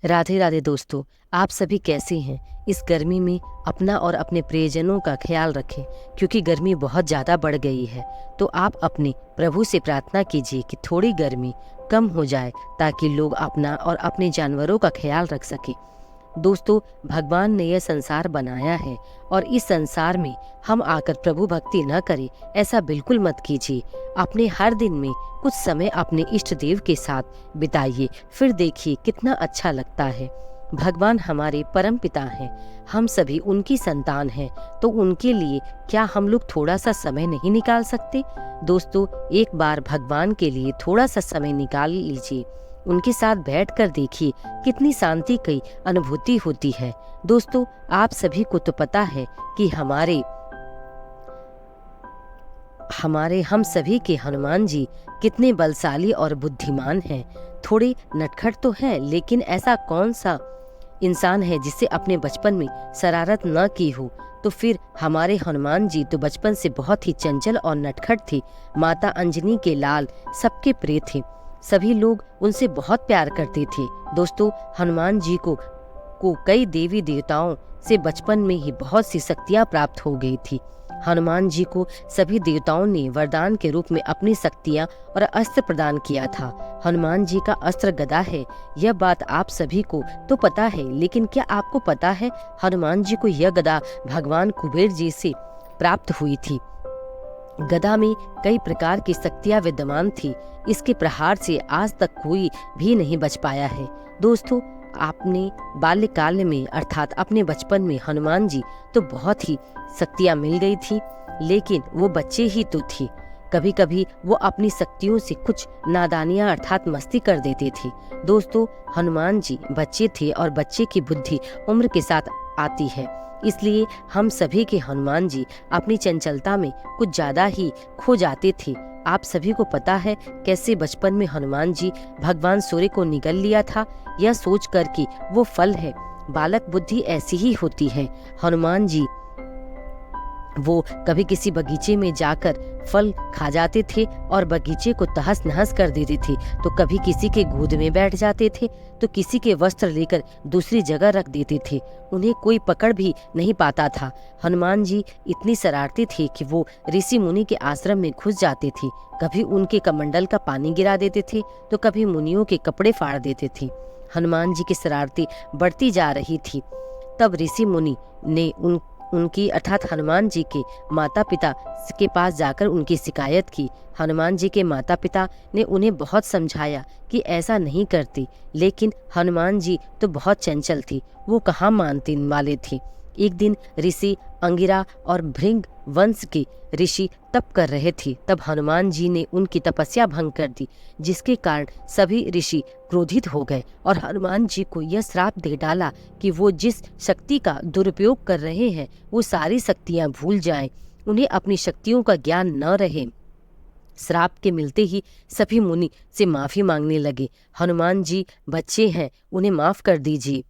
राधे राधे दोस्तों, आप सभी कैसे हैं। इस गर्मी में अपना और अपने प्रियजनों का ख्याल रखें, क्योंकि गर्मी बहुत ज़्यादा बढ़ गई है। तो आप अपने प्रभु से प्रार्थना कीजिए कि थोड़ी गर्मी कम हो जाए, ताकि लोग अपना और अपने जानवरों का ख्याल रख सकें। दोस्तों, भगवान ने यह संसार बनाया है और इस संसार में हम आकर प्रभु भक्ति न करें, ऐसा बिल्कुल मत कीजिए। अपने हर दिन में कुछ समय अपने इष्ट देव के साथ बिताइए, फिर देखिए कितना अच्छा लगता है। भगवान हमारे परम पिता हैं, हम सभी उनकी संतान हैं, तो उनके लिए क्या हम लोग थोड़ा सा समय नहीं निकाल सकते। दोस्तों, एक बार भगवान के लिए थोड़ा सा समय निकाल लीजिए, उनके साथ बैठकर देखिए कितनी शांति की अनुभूति होती है। दोस्तों, आप सभी को तो पता है कि हमारे हम सभी के हनुमान जी कितने बलशाली और बुद्धिमान हैं। थोड़े नटखट तो हैं, लेकिन ऐसा कौन सा इंसान है जिससे अपने बचपन में शरारत न की हो। तो फिर हमारे हनुमान जी तो बचपन से बहुत ही चंचल और नटखट थे। माता अंजनी के लाल सबके प्रिय थे, सभी लोग उनसे बहुत प्यार करते थे। दोस्तों, हनुमान जी को कई देवी देवताओं से बचपन में ही बहुत सी शक्तियां प्राप्त हो गई थी। हनुमान जी को सभी देवताओं ने वरदान के रूप में अपनी शक्तियां और अस्त्र प्रदान किया था। हनुमान जी का अस्त्र गदा है, यह बात आप सभी को तो पता है, लेकिन क्या आपको पता है हनुमान जी को यह गदा भगवान कुबेर जी से प्राप्त हुई थी। गदा में कई प्रकार की शक्तियां विद्यमान थी, इसके प्रहार से आज तक कोई भी नहीं बच पाया है। दोस्तों, आपने बाल्यकाल में अर्थात अपने बचपन में हनुमान जी तो बहुत ही शक्तियां मिल गई थी, लेकिन वो बच्चे ही तो थे। कभी कभी वो अपनी शक्तियों से कुछ नादानियां अर्थात मस्ती कर देते थे। दोस्तों, हनुमान जी बच्चे थे और बच्चे की बुद्धि उम्र के साथ आती है, इसलिए हम सभी के हनुमान जी अपनी चंचलता में कुछ ज्यादा ही खो जाते थे। आप सभी को पता है कैसे बचपन में हनुमान जी भगवान सूर्य को निगल लिया था, यह सोचकर कि वो फल है। बालक बुद्धि ऐसी ही होती है। हनुमान जी वो कभी किसी बगीचे में जाकर फल खा जाते थे और बगीचे को तहस नहस कर देते थे, तो कभी किसी के गोद में बैठ जाते थे, तो किसी के वस्त्र लेकर दूसरी जगह रख देते थे। उन्हें कोई पकड़ भी नहीं पाता था। हनुमान जी इतनी शरारती थे कि वो ऋषि मुनि के आश्रम में घुस जाते थे। कभी उनके कमंडल का पानी गिरा देते थे, तो कभी मुनियों के कपड़े फाड़ देते थे। हनुमान जी की शरारती बढ़ती जा रही थी। तब ऋषि मुनि ने उनकी अर्थात हनुमान जी के माता पिता के पास जाकर उनकी शिकायत की। हनुमान जी के माता पिता ने उन्हें बहुत समझाया कि ऐसा नहीं करती, लेकिन हनुमान जी तो बहुत चंचल थी, वो कहाँ मानने वाले थे। एक दिन ऋषि अंगिरा और भृंग वंश के ऋषि तप कर रहे थे, तब हनुमान जी ने उनकी तपस्या भंग कर दी, जिसके कारण सभी ऋषि क्रोधित हो गए और हनुमान जी को यह श्राप दे डाला कि वो जिस शक्ति का दुरुपयोग कर रहे हैं वो सारी शक्तियां भूल जाएं, उन्हें अपनी शक्तियों का ज्ञान न रहे। श्राप के मिलते ही सभी मुनि से माफी मांगने लगे। हनुमान जी बच्चे हैं, उन्हें माफ कर दीजिए।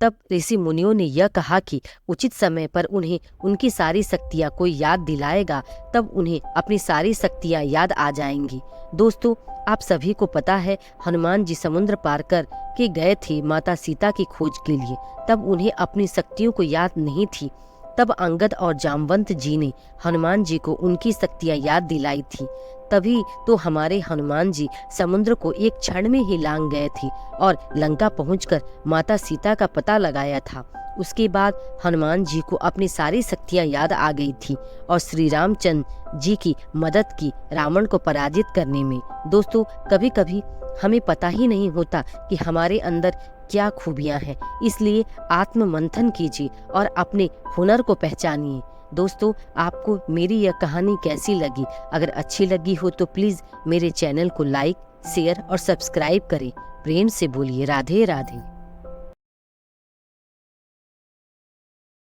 तब ऋषि मुनियों ने यह कहा कि उचित समय पर उन्हें उनकी सारी शक्तियां कोई याद दिलाएगा, तब उन्हें अपनी सारी शक्तियां याद आ जाएंगी। दोस्तों, आप सभी को पता है हनुमान जी समुद्र पार कर के गए थे माता सीता की खोज के लिए, तब उन्हें अपनी शक्तियों को याद नहीं थी। तब अंगद और जामवंत जी ने हनुमान जी को उनकी शक्तियां याद दिलाई थी। तभी तो हमारे हनुमान जी समुद्र को एक क्षण में ही लांग गए थे और लंका पहुंचकर माता सीता का पता लगाया था। उसके बाद हनुमान जी को अपनी सारी शक्तियां याद आ गई थी और श्री रामचंद्र जी की मदद की रावण को पराजित करने में। दोस्तों, कभी कभी हमें पता ही नहीं होता कि हमारे अंदर क्या खूबियां हैं, इसलिए आत्म मंथन कीजिए और अपने हुनर को पहचानिए। दोस्तों, आपको मेरी यह कहानी कैसी लगी? अगर अच्छी लगी हो तो प्लीज मेरे चैनल को लाइक, शेयर और सब्सक्राइब करें। प्रेम से बोलिए राधे राधे।